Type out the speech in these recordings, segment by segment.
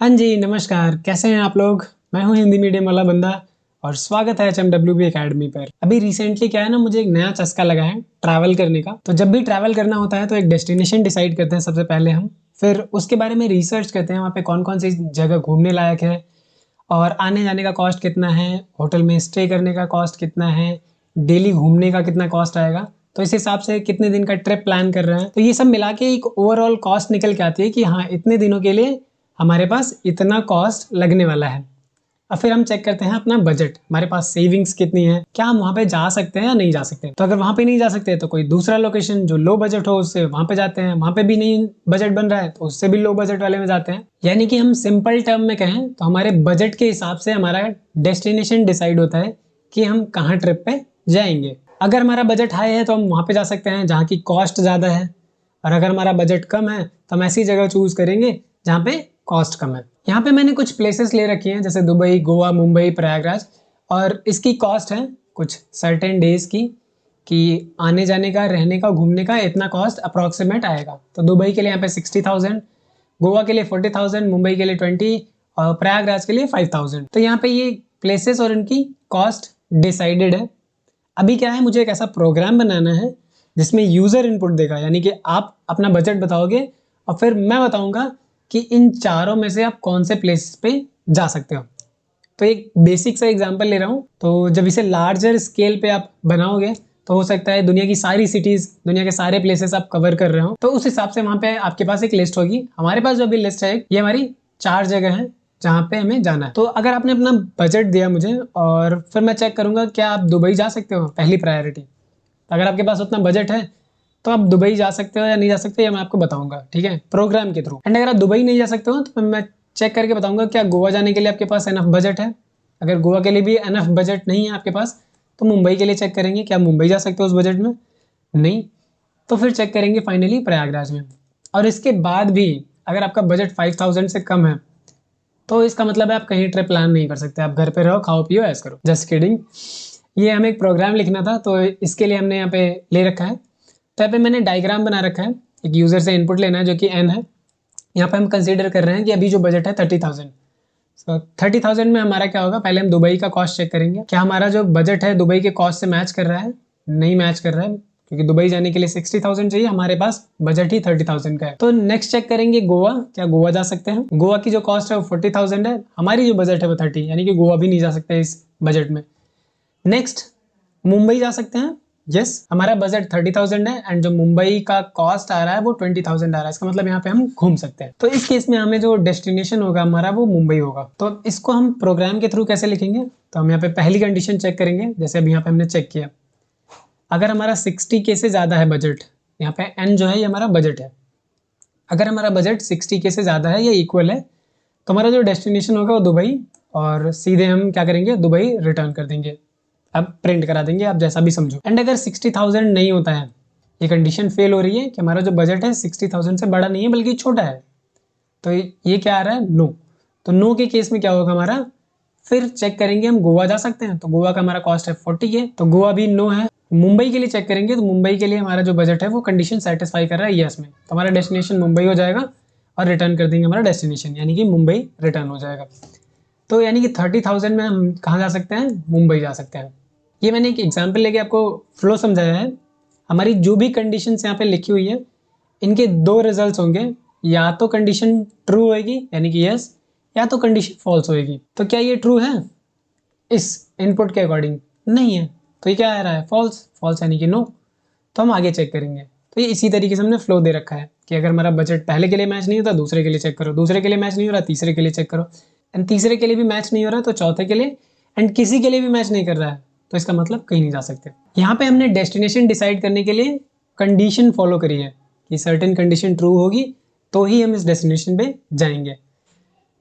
हाँ जी, नमस्कार। कैसे हैं आप लोग? मैं हूँ हिंदी मीडियम वाला बंदा और स्वागत है HMWB अकेडमी पर। अभी रिसेंटली क्या है ना, मुझे एक नया चस्का लगा है ट्रैवल करने का। तो जब भी ट्रैवल करना होता है तो एक डेस्टिनेशन डिसाइड करते हैं सबसे पहले हम। फिर उसके बारे में रिसर्च करते हैं, वहाँ पे कौन-कौन सी जगह घूमने लायक है और आने-जाने का कॉस्ट कितना है, होटल में स्टे करने का कॉस्ट कितना है, डेली घूमने का कितना कॉस्ट आएगा। तो इस हिसाब से कितने दिन का ट्रिप प्लान कर रहे हैं। तो ये सब मिला के एक ओवरऑल कॉस्ट निकल के आती है कि हाँ, इतने दिनों के लिए हमारे पास इतना कॉस्ट लगने वाला है। और फिर हम चेक करते हैं अपना बजट, हमारे पास सेविंग्स कितनी है, क्या हम वहाँ पे जा सकते हैं या नहीं जा सकते। तो अगर वहाँ पे नहीं जा सकते तो कोई दूसरा लोकेशन जो लो बजट हो उससे वहाँ पे जाते हैं। वहाँ पे भी नहीं बजट बन रहा है तो उससे भी लो बजट वाले में जाते हैं। यानी कि हम सिंपल टर्म में कहें तो हमारे बजट के हिसाब से हमारा डेस्टिनेशन डिसाइड होता है कि हम कहाँ ट्रिप पे जाएंगे। अगर हमारा बजट हाई है तो हम वहाँ पे जा सकते हैं जहाँ की कॉस्ट ज़्यादा है, और अगर हमारा बजट कम है तो हम ऐसी जगह चूज करेंगे जहाँ पे कॉस्ट कम है। यहाँ पे मैंने कुछ प्लेसेस ले रखी हैं जैसे दुबई, गोवा, मुंबई, प्रयागराज, और इसकी कॉस्ट है कुछ सर्टेन डेज की कि आने जाने का, रहने का, घूमने का इतना कॉस्ट अप्रॉक्सीमेट आएगा। तो दुबई के लिए यहाँ पे 60,000, गोवा के लिए 40,000, मुंबई के लिए 20 और प्रयागराज के लिए 5,000। तो यहाँ पे ये प्लेसेस और इनकी कॉस्ट डिसाइडेड है। अभी क्या है, मुझे एक ऐसा प्रोग्राम बनाना है जिसमें यूजर इनपुट देगा, यानी कि आप अपना बजट बताओगे और फिर मैं बताऊंगा कि इन चारों में से आप कौन से प्लेस पे जा सकते हो। तो एक बेसिक सा एग्जांपल ले रहा हूँ। तो जब इसे लार्जर स्केल पे आप बनाओगे तो हो सकता है दुनिया की सारी सिटीज, दुनिया के सारे प्लेसेस आप कवर कर रहे हो, तो उस हिसाब से वहां पे आपके पास एक लिस्ट होगी। हमारे पास जो अभी लिस्ट है ये हमारी 4 जगह है जहाँ पे हमें जाना है। तो अगर आपने अपना बजट दिया मुझे और फिर मैं चेक करूंगा क्या आप दुबई जा सकते हो, पहली प्रायोरिटी। अगर आपके पास उतना बजट है तो आप दुबई जा सकते हो या नहीं जा सकते, या मैं आपको बताऊंगा, ठीक है, प्रोग्राम के थ्रू। एंड अगर आप दुबई नहीं जा सकते हो तो मैं चेक करके बताऊंगा क्या गोवा जाने के लिए आपके पास एनफ बजट है। अगर गोवा के लिए भी एनफ बजट नहीं है आपके पास तो मुंबई के लिए चेक करेंगे क्या मुंबई जा सकते हो उस बजट में, नहीं तो फिर चेक करेंगे फाइनली प्रयागराज में। और इसके बाद भी अगर आपका बजट 5,000 से कम है तो इसका मतलब है आप कहीं ट्रिप प्लान नहीं कर सकते, आप घर पे रहो, खाओ पियो, ऐस करो। Just kidding. ये हमें एक प्रोग्राम लिखना था तो इसके लिए हमने यहाँ पे ले रखा है। तो यहाँ पे मैंने डायग्राम बना रखा है, एक यूजर से इनपुट लेना है जो कि एन है। यहाँ पे हम कंसीडर कर रहे हैं कि अभी जो बजट है 30,000। सो 30,000 में हमारा क्या होगा, पहले हम दुबई का कॉस्ट चेक करेंगे क्या हमारा जो बजट है दुबई के कॉस्ट से मैच कर रहा है। नहीं मैच कर रहा है क्योंकि दुबई जाने के लिए 60,000 चाहिए, हमारे पास बजट ही 30,000 का है। तो नेक्स्ट चेक करेंगे गोवा, क्या गोवा जा सकते हैं। गोवा की जो कॉस्ट है वो 40,000 है, हमारी जो बजट है वो 30, यानी कि गोवा भी नहीं जा सकते इस बजट में। नेक्स्ट मुंबई जा सकते हैं। यस, हमारा बजट 30,000 है एंड जो मुंबई का कॉस्ट आ रहा है वो 20,000 आ रहा है। इसका मतलब यहाँ पे हम घूम सकते हैं। तो इस केस में हमें जो डेस्टिनेशन होगा हमारा वो मुंबई होगा। तो इसको हम प्रोग्राम के थ्रू कैसे लिखेंगे, तो हम यहाँ पे पहली कंडीशन चेक करेंगे। जैसे अभी यहाँ पे हमने चेक किया, अगर हमारा 60K से ज्यादा है बजट, यहाँ पे एन जो है ये हमारा बजट है, अगर हमारा बजट 60K से ज्यादा है या इक्वल है तो हमारा जो डेस्टिनेशन होगा वो दुबई, और सीधे हम क्या करेंगे, दुबई रिटर्न कर देंगे। अब प्रिंट करा देंगे, आप जैसा भी समझो। एंड अगर 60,000 नहीं होता है, ये कंडीशन फेल हो रही है कि हमारा जो बजट है 60,000 से बड़ा नहीं है बल्कि छोटा है, तो ये क्या आ रहा है, नो। तो नो के केस में क्या होगा हमारा, फिर चेक करेंगे हम गोवा जा सकते हैं, तो गोवा का हमारा कॉस्ट है 40K, तो गोवा भी नो है। मुंबई के लिए चेक करेंगे तो मुंबई के लिए हमारा जो बजट है वो कंडीशन सेटिस्फाई कर रहा है यस में, तो हमारा डेस्टिनेशन मुंबई हो जाएगा और रिटर्न कर देंगे हमारा डेस्टिनेशन, यानी कि मुंबई रिटर्न हो जाएगा। तो यानी कि 30,000 में हम कहाँ जा सकते हैं, मुंबई जा सकते हैं। ये मैंने एक एग्जाम्पल लेके आपको फ्लो समझाया है। हमारी जो भी कंडीशन यहाँ पे लिखी हुई है इनके दो रिजल्ट्स होंगे, या तो कंडीशन ट्रू होगी यानी कि यस, या तो कंडीशन फॉल्स होगी। तो क्या ये ट्रू है इस इनपुट के अकॉर्डिंग, नहीं है, तो ये क्या आ रहा है, फॉल्स। फॉल्स यानी कि नो। तो हम आगे चेक करेंगे। तो ये इसी तरीके से हमने फ्लो दे रखा है कि अगर हमारा बजट पहले के लिए मैच नहीं होता दूसरे के लिए चेक करो, दूसरे के लिए मैच नहीं हो रहा तीसरे के लिए चेक करो, एंड तीसरे के लिए भी मैच नहीं हो रहा तो चौथे के लिए, एंड किसी के लिए भी मैच नहीं कर रहा है तो इसका मतलब कहीं नहीं जा सकते। यहाँ पे हमने डेस्टिनेशन डिसाइड करने के लिए कंडीशन फॉलो करी है कि सर्टेन कंडीशन ट्रू होगी तो ही हम इस डेस्टिनेशन पे जाएंगे।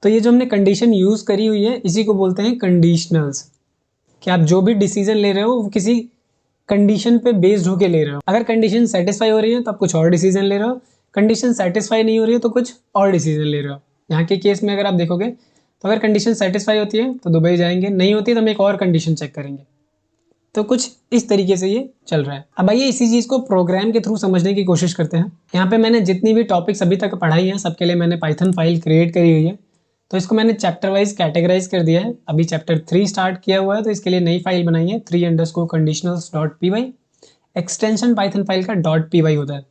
तो ये जो हमने कंडीशन यूज करी हुई है इसी को बोलते हैं कंडीशनल्स, कि आप जो भी डिसीजन ले रहे हो वो किसी कंडीशन पे बेस्ड होके ले रहे हो। अगर कंडीशन सेटिस्फाई हो रही है तो आप कुछ और डिसीजन ले रहे हो, कंडीशन सेटिस्फाई नहीं हो रही है तो कुछ और डिसीजन ले रहे हो। यहाँ के केस में अगर आप देखोगे तो अगर कंडीशन सेटिस्फाई होती है तो दुबई जाएंगे, नहीं होती तो हम एक और कंडीशन चेक करेंगे। तो कुछ इस तरीके से ये चल रहा है। अब आइए इसी चीज को प्रोग्राम के थ्रू समझने की कोशिश करते हैं। यहाँ पे मैंने जितनी भी टॉपिक्स अभी तक पढ़ाई है सबके लिए मैंने पाइथन फाइल क्रिएट करी हुई है। तो इसको मैंने चैप्टर वाइज कैटेगराइज कर दिया है। अभी चैप्टर 3 स्टार्ट किया हुआ है, तो इसके लिए नई फाइल बनाई है 3_conditionals.py। एक्सटेंशन पाइथन फाइल का .py होता है।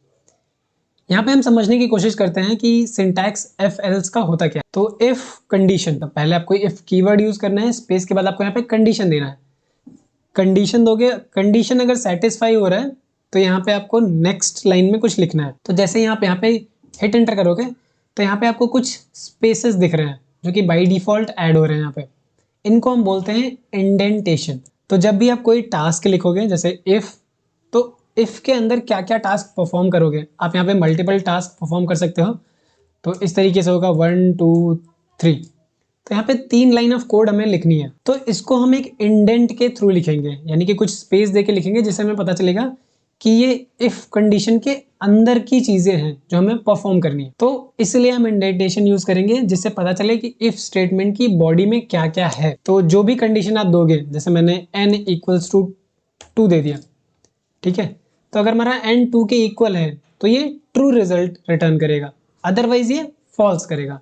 यहाँ पे हम समझने की कोशिश करते हैं कि सिंटैक्स इफ एल्स का होता क्या है। तो इफ कंडीशन, तो पहले आपको इफ कीवर्ड यूज करना है, स्पेस के बाद आपको यहाँ पे कंडीशन देना है। कंडीशन दोगे, कंडीशन अगर सेटिस्फाई हो रहा है तो यहाँ पे आपको नेक्स्ट लाइन में कुछ लिखना है। तो जैसे यहाँ पे हिट एंटर करोगे तो यहाँ पे आपको कुछ स्पेसेस दिख रहे हैं जो कि बाय डिफॉल्ट ऐड हो रहे हैं यहाँ पे। इनको हम बोलते हैं इंडेंटेशन। तो जब भी आप कोई टास्क लिखोगे जैसे इफ, तो इफ के अंदर क्या क्या टास्क परफॉर्म करोगे, आप यहाँ पे मल्टीपल टास्क परफॉर्म कर सकते हो। तो इस तरीके से होगा 1 2 3। तो यहाँ पे 3 लाइन ऑफ कोड हमें लिखनी है। तो इसको हम एक इंडेंट के थ्रू लिखेंगे, यानी कि कुछ स्पेस देके लिखेंगे, जिससे हमें पता चलेगा कि ये इफ कंडीशन के अंदर की चीजें हैं जो हमें परफॉर्म करनी है। तो इसलिए हम इंडेंटेशन यूज करेंगे, जिससे पता चले कि इफ स्टेटमेंट की बॉडी में क्या क्या है। तो जो भी कंडीशन आप दोगे, जैसे मैंने n = 2 दे दिया, ठीक है, तो अगर हमारा n 2 के इक्वल है तो ये ट्रू रिजल्ट रिटर्न करेगा, अदरवाइज ये फॉल्स करेगा।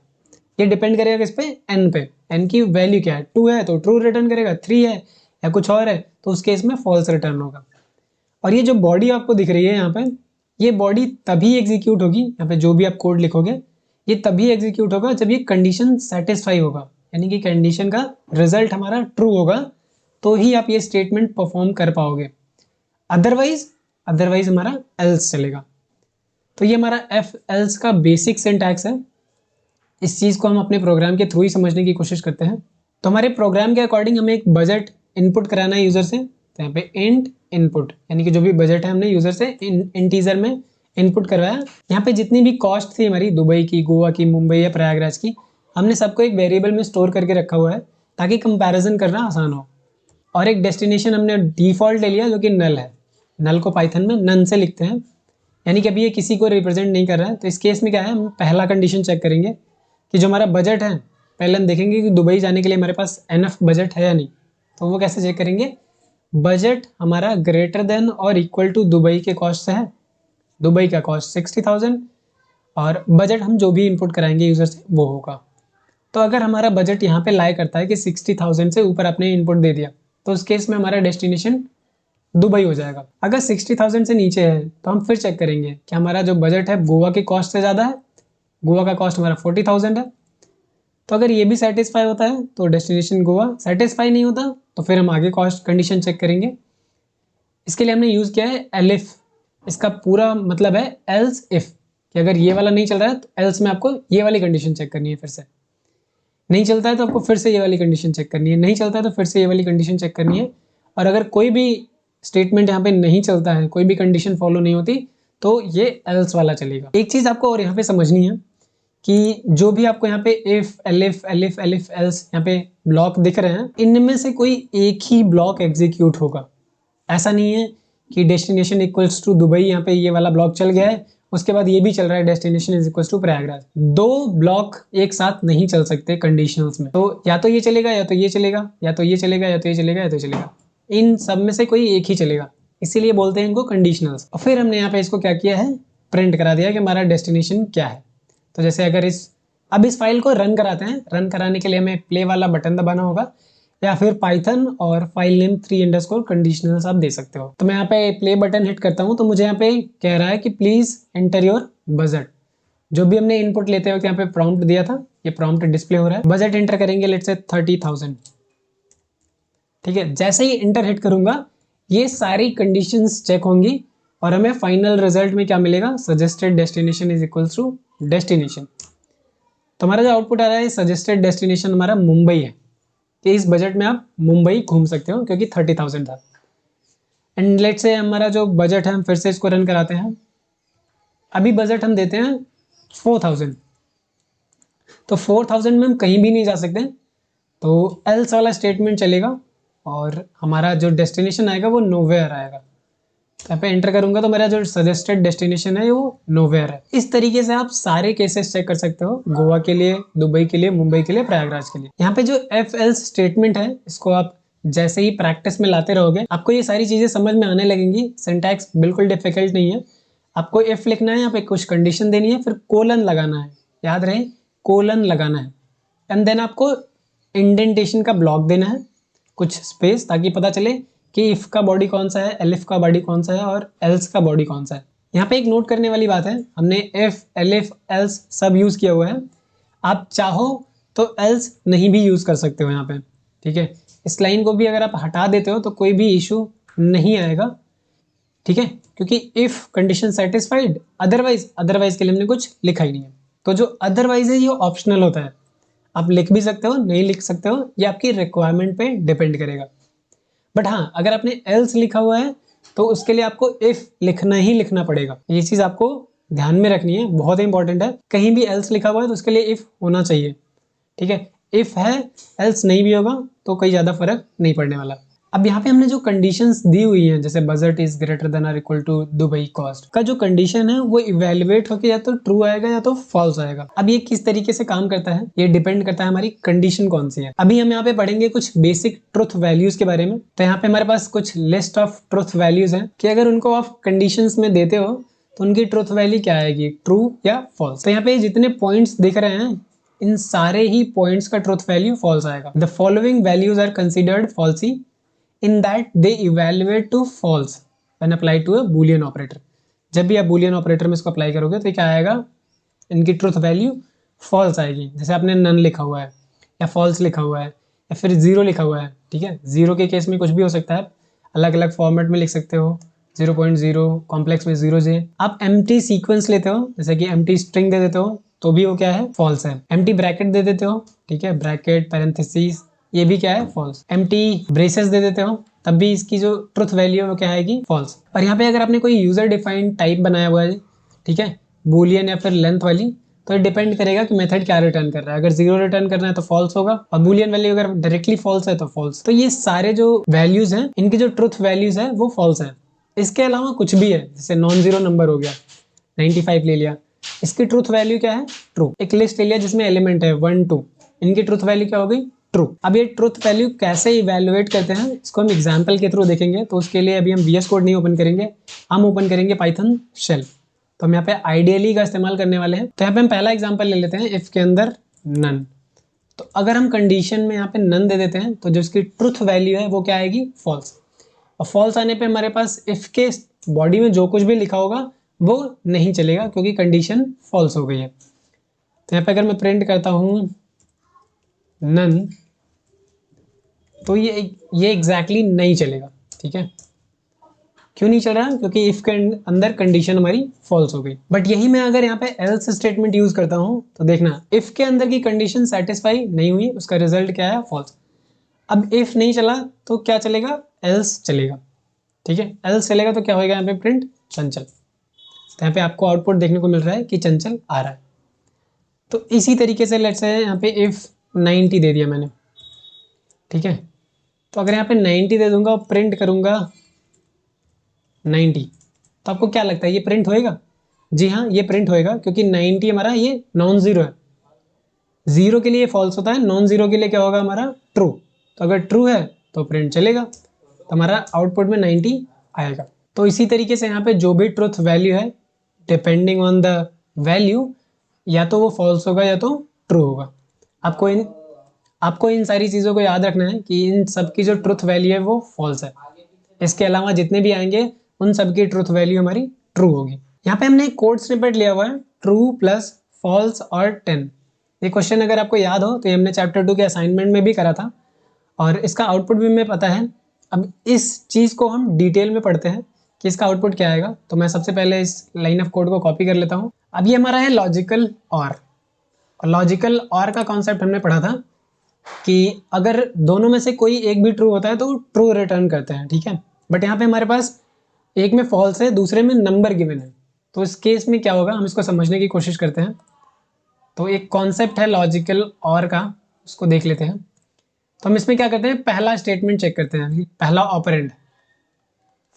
ये डिपेंड करेगा किस पे, n पे। n की वैल्यू क्या है, 2 है तो ट्रू रिटर्न करेगा, 3 है या कुछ और है तो उस केस में फॉल्स रिटर्न होगा। और ये जो बॉडी आपको दिख रही है यहाँ पे, ये बॉडी तभी एग्जीक्यूट होगी, यहाँ पे जो भी आप कोड लिखोगे ये तभी एग्जीक्यूट होगा जब ये कंडीशन सेटिस्फाई होगा, यानी कि कंडीशन का रिजल्ट हमारा ट्रू होगा, तो ही आप ये स्टेटमेंट परफॉर्म कर पाओगे। अदरवाइज हमारा एल्स चलेगा। तो ये हमारा एफ एल्स का बेसिक सिंटैक्स है। इस चीज़ को हम अपने प्रोग्राम के थ्रू ही समझने की कोशिश करते हैं। तो हमारे प्रोग्राम के अकॉर्डिंग हमें एक बजट इनपुट कराना है यूज़र से। तो यहाँ पे इंट इनपुट, यानी कि जो भी बजट है हमने यूज़र से इंटीजर में इनपुट करवाया। यहाँ पे जितनी भी कॉस्ट थी हमारी, दुबई की, गोवा की, मुंबई या प्रयागराज की, हमने सबको एक वेरिएबल में स्टोर करके रखा हुआ है ताकि कंपैरिजन करना आसान हो। और एक डेस्टिनेशन हमने डिफॉल्ट ले लिया जो कि नल है। नल को पाइथन में नन से लिखते हैं, यानी कि अभी ये किसी को रिप्रेजेंट नहीं कर रहा है। तो इस केस में क्या है, हम पहला कंडीशन चेक करेंगे कि जो हमारा बजट है, पहले हम देखेंगे कि दुबई जाने के लिए हमारे पास एनफ बजट है या नहीं। तो वो कैसे चेक करेंगे, बजट हमारा ग्रेटर देन और इक्वल टू दुबई के कॉस्ट से है। दुबई का कॉस्ट 60,000 और बजट हम जो भी इनपुट कराएंगे यूजर से वो होगा। तो अगर हमारा बजट यहाँ पे लाई करता है कि 60,000 से ऊपर आपने इनपुट दे दिया, तो उस केस में हमारा डेस्टिनेशन दुबई हो जाएगा। अगर 60,000 से नीचे है तो हम फिर चेक करेंगे कि हमारा जो बजट है गोवा के कॉस्ट से ज़्यादा है। गोवा का कॉस्ट हमारा 40,000 है। तो अगर ये भी सेटिस्फाई होता है तो डेस्टिनेशन गोवा, सेटिस्फाई नहीं होता तो फिर हम आगे कॉस्ट कंडीशन चेक करेंगे। इसके लिए हमने यूज़ किया है एलिफ। इसका पूरा मतलब है एल्स इफ, कि अगर ये वाला नहीं चल रहा है तो एल्स में आपको ये वाली कंडीशन चेक करनी है, फिर से नहीं चलता है तो आपको फिर से ये वाली कंडीशन चेक करनी है, नहीं चलता है तो फिर से ये वाली कंडीशन चेक करनी है। और अगर कोई भी स्टेटमेंट यहाँ पे नहीं चलता है, कोई भी कंडीशन फॉलो नहीं होती, तो ये एल्स वाला चलेगा। एक चीज़ आपको और यहाँ पे समझनी है कि जो भी आपको यहाँ पे if elif elif elif else यहाँ पे ब्लॉक दिख रहे हैं, इनमें से कोई एक ही ब्लॉक एग्जीक्यूट होगा। ऐसा नहीं है कि डेस्टिनेशन इक्वल्स टू दुबई, यहाँ पे ये वाला ब्लॉक चल गया है, उसके बाद ये भी चल रहा है destination is equals to Prayagraj. दो ब्लॉक एक साथ नहीं चल सकते कंडीशनल्स में। तो या तो ये चलेगा या तो ये चलेगा, या तो ये चलेगा या तो ये चलेगा या तो चलेगा, इन सब में से कोई एक ही चलेगा, इसीलिए बोलते हैं इनको कंडीशनल्स। और फिर हमने यहाँ पे इसको क्या किया है, प्रिंट करा दिया कि हमारा डेस्टिनेशन क्या है। तो जैसे अगर अब इस फाइल को रन कराते हैं, रन कराने के लिए हमें प्ले वाला बटन दबाना होगा या फिर पाइथन और फाइल नेम 3_conditionals आप दे सकते हो। तो मैं यहाँ पे प्ले बटन हिट करता हूँ तो मुझे यहाँ पे कह रहा है कि प्लीज एंटर योर बजट। जो भी हमने इनपुट लेते हुए यहाँ पे प्रॉम्प्ट दिया था, ये प्रॉम्प्ट डिस्प्ले हो रहा है। बजट एंटर करेंगे, लेट्स से 30,000, ठीक है। जैसे ही एंटर हिट करूंगा ये सारी कंडीशंस चेक होंगी और हमें फाइनल रिजल्ट में क्या मिलेगा, suggested destination is equals to destination. तो हमारा जो आउटपुट आ रहा है, सजेस्टेड डेस्टिनेशन हमारा मुंबई है, कि इस बजट में आप मुंबई घूम सकते हो क्योंकि 30,000 था। एंड लेट्स से हमारा जो बजट है, हम फिर से इसको रन कराते हैं। अभी बजट हम देते हैं 4,000, तो 4,000 में हम कहीं भी नहीं जा सकते, तो एल्स वाला स्टेटमेंट चलेगा और हमारा जो डेस्टिनेशन आएगा वो नोवेयर आएगा। यहाँ पे एंटर करूंगा तो मेरा जो सजेस्टेड डेस्टिनेशन है वो नोवेयर है। इस तरीके से आप सारे केसेस चेक कर सकते हो, गोवा के लिए, दुबई के लिए, मुंबई के लिए, प्रयागराज के लिए। यहाँ पे जो एफ एल्स स्टेटमेंट है, इसको आप जैसे ही प्रैक्टिस में लाते रहोगे आपको ये सारी चीजें समझ में आने लगेंगी। सिंटैक्स बिल्कुल डिफिकल्ट नहीं है। आपको इफ लिखना है, यहाँ पे कुछ कंडीशन देनी है, फिर कोलन लगाना है, याद रहे कोलन लगाना है। एंड देन आपको इंडेंटेशन का ब्लॉक देना है, कुछ स्पेस, ताकि पता चले कि इफ का बॉडी कौन सा है, एलिफ का बॉडी कौन सा है और एल्स का बॉडी कौन सा है। यहाँ पे एक नोट करने वाली बात है, हमने इफ, एलिफ, एल्स सब यूज किया हुआ है। आप चाहो तो एल्स नहीं भी यूज कर सकते हो यहाँ पे, ठीक है। इस लाइन को भी अगर आप हटा देते हो तो कोई भी इशू नहीं आएगा, ठीक है, क्योंकि इफ कंडीशन सेटिस्फाइड, अदरवाइज के लिए हमने कुछ लिखा ही नहीं है। तो जो अदरवाइज है ये ऑप्शनल होता है, आप लिख भी सकते हो, नहीं लिख सकते हो, ये आपकी रिक्वायरमेंट पे डिपेंड करेगा। बट हाँ, अगर आपने एल्स लिखा हुआ है तो उसके लिए आपको इफ लिखना ही लिखना पड़ेगा। ये चीज आपको ध्यान में रखनी है, बहुत इंपॉर्टेंट है। कहीं भी एल्स लिखा हुआ है तो उसके लिए इफ होना चाहिए, ठीक है। इफ है, एल्स नहीं भी होगा तो कोई ज्यादा फर्क नहीं पड़ने वाला। अब यहाँ पे हमने जो कंडीशंस दी हुई हैं, जैसे बजट इज ग्रेटर देन और इक्वल टू दुबई कॉस्ट का जो कंडीशन है वो इवेल्युएट होकर या तो ट्रू आएगा या तो फॉल्स आएगा। अब ये किस तरीके से काम करता है, ये डिपेंड करता है हमारी कंडीशन कौन सी है। अभी हम यहाँ पे पढ़ेंगे कुछ बेसिक ट्रुथ वैल्यूज के बारे में। तो यहाँ पे हमारे पास कुछ लिस्ट ऑफ ट्रुथ वैल्यूज है कि अगर उनको आप कंडीशंस में देते हो तो उनकी ट्रुथ वैल्यू क्या आएगी, ट्रू या फॉल्स। तो यहाँ पे जितने पॉइंट्स दिख रहे हैं इन सारे ही पॉइंट्स का ट्रुथ वैल्यू फॉल्स आएगा। The following values are considered falsy in that they evaluate to false when applied to a boolean operator। जब भी आप boolean operator में इसको अप्लाई करोगे तो क्या आएगा, इनकी ट्रुथ वैल्यू फॉल्स आएगी। जैसे आपने नन लिखा हुआ है या फॉल्स लिखा हुआ है या फिर जीरो लिखा हुआ है, ठीक है। जीरो के केस में कुछ भी हो सकता है, अलग अलग फॉर्मेट में लिख सकते हो, 0.0 कॉम्प्लेक्स में 0j। आप एम्प्टी सीक्वेंस लेते हो, जैसे कि एम्प्टी स्ट्रिंग दे देते हो तो भी वो क्या है, फॉल्स है। एम्प्टी ब्रैकेट दे देते हो, ठीक है, ब्रैकेट पैरेंथेसिस, ये भी क्या है, फॉल्स। एम्प्टी ब्रेसेस दे देते हो तब भी इसकी जो ट्रुथ वैल्यू है वो क्या आएगी, फॉल्स। और यहाँ पे अगर आपने कोई यूजर डिफाइंड टाइप बनाया हुआ है, ठीक है, बूलियन या फिर लेंथ वाली, तो ये डिपेंड करेगा कि मेथड क्या रिटर्न कर रहा है। अगर 0 रिटर्न करना है तो फॉल्स होगा, और बूलियन वैल्यू अगर डायरेक्टली फॉल्स है तो फॉल्स। तो ये सारे जो वैल्यूज हैं इनकी जो ट्रुथ वैल्यूज है वो फॉल्स है। इसके अलावा कुछ भी है, जैसे नॉन जीरो नंबर हो गया, 95 ले लिया, इसकी ट्रुथ वैल्यू क्या है, ट्रू। एक लिस्ट ले लिया जिसमें एलिमेंट है 1 2, इनकी ट्रुथ वैल्यू क्या हो गई, ट्रू। अब ये ट्रुथ वैल्यू कैसे इवैल्यूएट करते हैं इसको हम एग्जांपल के थ्रू देखेंगे। तो उसके लिए अभी हम VS कोड नहीं ओपन करेंगे, हम ओपन करेंगे पाइथन शेल। तो हम यहाँ पे आइडियली का इस्तेमाल करने वाले हैं। तो यहाँ पे हम पहला एग्जांपल ले लेते हैं, इफ के अंदर नन। तो अगर हम कंडीशन में यहाँ पे नन दे देते हैं तो जो इसकी ट्रुथ वैल्यू है वो क्या आएगी, फॉल्स। और फॉल्स आने पे हमारे पास इफ के बॉडी में जो कुछ भी लिखा होगा वो नहीं चलेगा क्योंकि कंडीशन फॉल्स हो गई है। तो यहाँ पे अगर मैं प्रिंट करता हूँ नन, तो ये एग्जैक्टली नहीं चलेगा, ठीक है। क्यों नहीं चल रहा, क्योंकि इफ के अंदर कंडीशन हमारी फॉल्स हो गई। बट यही मैं अगर यहाँ पे एल्स स्टेटमेंट यूज करता हूँ तो देखना, इफ के अंदर की कंडीशन सेटिस्फाई नहीं हुई, उसका रिजल्ट क्या है, फॉल्स। अब इफ नहीं चला तो क्या चलेगा, एल्स चलेगा, ठीक है। एल्स चलेगा तो क्या होगा, यहाँ पे प्रिंट चंचल। तो यहाँ पे आपको आउटपुट देखने को मिल रहा है कि चंचल आ रहा है। तो इसी तरीके से लेट्स से यहाँ पे इफ 90 दे दिया मैंने, ठीक है। तो अगर यहाँ पे 90 दे दूंगा और प्रिंट करूंगा 90, तो आपको क्या लगता है ये प्रिंट होएगा? जी हाँ, ये प्रिंट होएगा क्योंकि 90 हमारा ये नॉन जीरो है। जीरो के लिए फॉल्स होता है, नॉन जीरो के लिए क्या होगा हमारा, ट्रू। तो अगर ट्रू है तो प्रिंट चलेगा, तो हमारा आउटपुट में 90 आएगा। तो इसी तरीके से यहाँ पे जो भी ट्रुथ वैल्यू है, डिपेंडिंग ऑन द वैल्यू, या तो वो फॉल्स होगा या तो ट्रू होगा। आपको इन सारी चीज़ों को याद रखना है कि इन सब की जो ट्रुथ वैल्यू है वो फॉल्स है। इसके अलावा जितने भी आएंगे उन सब की ट्रुथ वैल्यू हमारी ट्रू होगी। यहाँ पे हमने एक कोड स्निपेट लिया हुआ है, ट्रू प्लस फॉल्स और 10। ये क्वेश्चन अगर आपको याद हो तो ये हमने चैप्टर 2 के असाइनमेंट में भी करा था और इसका आउटपुट भी हमें पता है। अब इस चीज़ को हम डिटेल में पढ़ते हैं कि इसका आउटपुट क्या आएगा। तो मैं सबसे पहले इस लाइन ऑफ कोड को कॉपी कर लेता हूँ। अब ये हमारा है लॉजिकल और लॉजिकल और का कॉन्सेप्ट हमने पढ़ा था कि अगर दोनों में से कोई एक भी ट्रू होता है तो ट्रू रिटर्न करते हैं, ठीक है। बट यहाँ पे हमारे पास एक में फॉल्स है, दूसरे में नंबर गिवन है। तो इस केस में क्या होगा, हम इसको समझने की कोशिश करते हैं। तो एक कॉन्सेप्ट है लॉजिकल और का, उसको देख लेते हैं। तो हम इसमें क्या करते हैं, पहला स्टेटमेंट चेक करते हैं, पहला ऑपरेंड,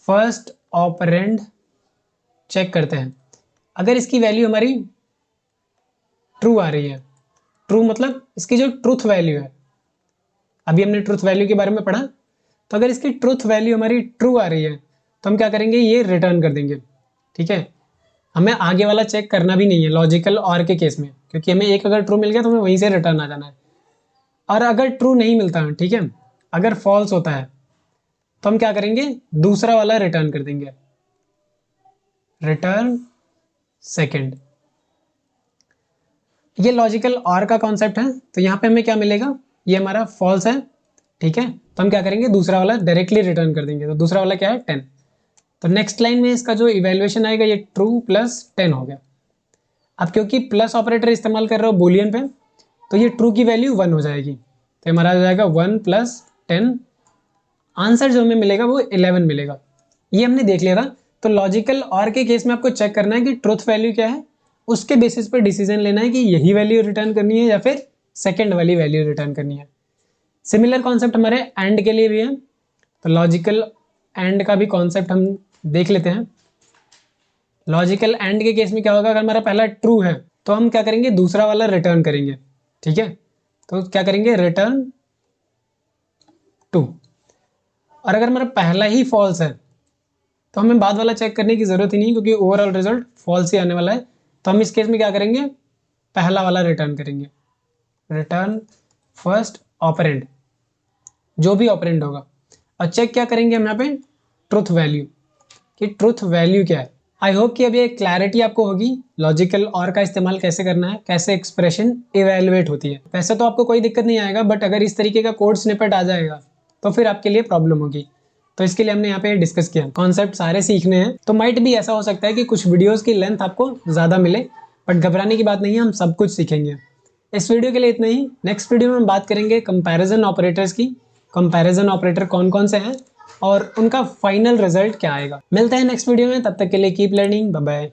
फर्स्ट ऑपरेंड चेक करते हैं। अगर इसकी वैल्यू हमारी ट्रू आ रही है, ट्रू मतलब इसकी जो ट्रूथ वैल्यू है, अभी हमने ट्रूथ वैल्यू के बारे में पढ़ा, तो अगर इसकी ट्रूथ वैल्यू हमारी ट्रू आ रही है तो हम क्या करेंगे, ये रिटर्न कर देंगे, ठीक है। हमें आगे वाला चेक करना भी नहीं है लॉजिकल और के केस में, क्योंकि हमें एक अगर ट्रू मिल गया तो हमें वहीं से रिटर्न आ जाना है। और अगर ट्रू नहीं मिलता, ठीक है, अगर फॉल्स होता है तो हम क्या करेंगे, दूसरा वाला रिटर्न कर देंगे, रिटर्न सेकंड। ये लॉजिकल और का कॉन्सेप्ट है। तो यहाँ पे हमें क्या मिलेगा, ये हमारा फॉल्स है, ठीक है, तो हम क्या करेंगे, दूसरा वाला डायरेक्टली रिटर्न कर देंगे। तो दूसरा वाला क्या है, 10। तो नेक्स्ट लाइन में इसका जो इवेल्युएशन आएगा ये ट्रू प्लस 10 हो गया। अब क्योंकि प्लस ऑपरेटर इस्तेमाल कर रहे हो बुलियन पे, तो ये ट्रू की वैल्यू 1 हो जाएगी, तो हमारा हो जाएगा 1 प्लस 10। आंसर जो हमें मिलेगा वो 11 मिलेगा। ये हमने देख लिया था। तो लॉजिकल और के केस में आपको चेक करना है कि ट्रुथ वैल्यू क्या है, उसके बेसिस पर डिसीजन लेना है कि यही वैल्यू रिटर्न करनी है या फिर सेकंड वाली वैल्यू रिटर्न करनी है। सिमिलर कॉन्सेप्ट हमारे एंड के लिए भी है। तो लॉजिकल एंड का भी कॉन्सेप्ट हम देख लेते हैं। लॉजिकल एंड के केस में क्या होगा, अगर हमारा पहला ट्रू है तो हम क्या करेंगे, दूसरा वाला रिटर्न करेंगे, ठीक है। तो क्या करेंगे, रिटर्न 2। और अगर हमारा पहला ही फॉल्स है तो हमें बाद वाला चेक करने की जरूरत ही नहीं, क्योंकि ओवरऑल रिजल्ट फॉल्स ही आने वाला है। तो हम इस केस में क्या करेंगे, पहला वाला रिटर्न करेंगे, रिटर्न फर्स्ट ऑपरेंड, जो भी ऑपरेंड होगा। और चेक क्या करेंगे हम यहाँ पे, ट्रुथ वैल्यू, कि ट्रुथ वैल्यू क्या है। आई होप कि अभी एक क्लैरिटी आपको होगी लॉजिकल और का इस्तेमाल कैसे करना है, कैसे एक्सप्रेशन इवेलुएट होती है। वैसे तो आपको कोई दिक्कत नहीं आएगा, बट अगर इस तरीके का कोड स्निपेट आ जाएगा तो फिर आपके लिए प्रॉब्लम होगी। तो इसके लिए हमने यहाँ पे डिस्कस किया, कॉन्सेप्ट सारे सीखने हैं। तो माइट भी ऐसा हो सकता है कि कुछ वीडियोस की लेंथ आपको ज़्यादा मिले, बट घबराने की बात नहीं है, हम सब कुछ सीखेंगे। इस वीडियो के लिए इतना ही। नेक्स्ट वीडियो में हम बात करेंगे कंपैरिजन ऑपरेटर्स की, कंपैरिजन ऑपरेटर कौन कौन से हैं और उनका फाइनल रिजल्ट क्या आएगा। मिलते हैं नेक्स्ट वीडियो में, तब तक के लिए कीप लर्निंग, बाय बाय।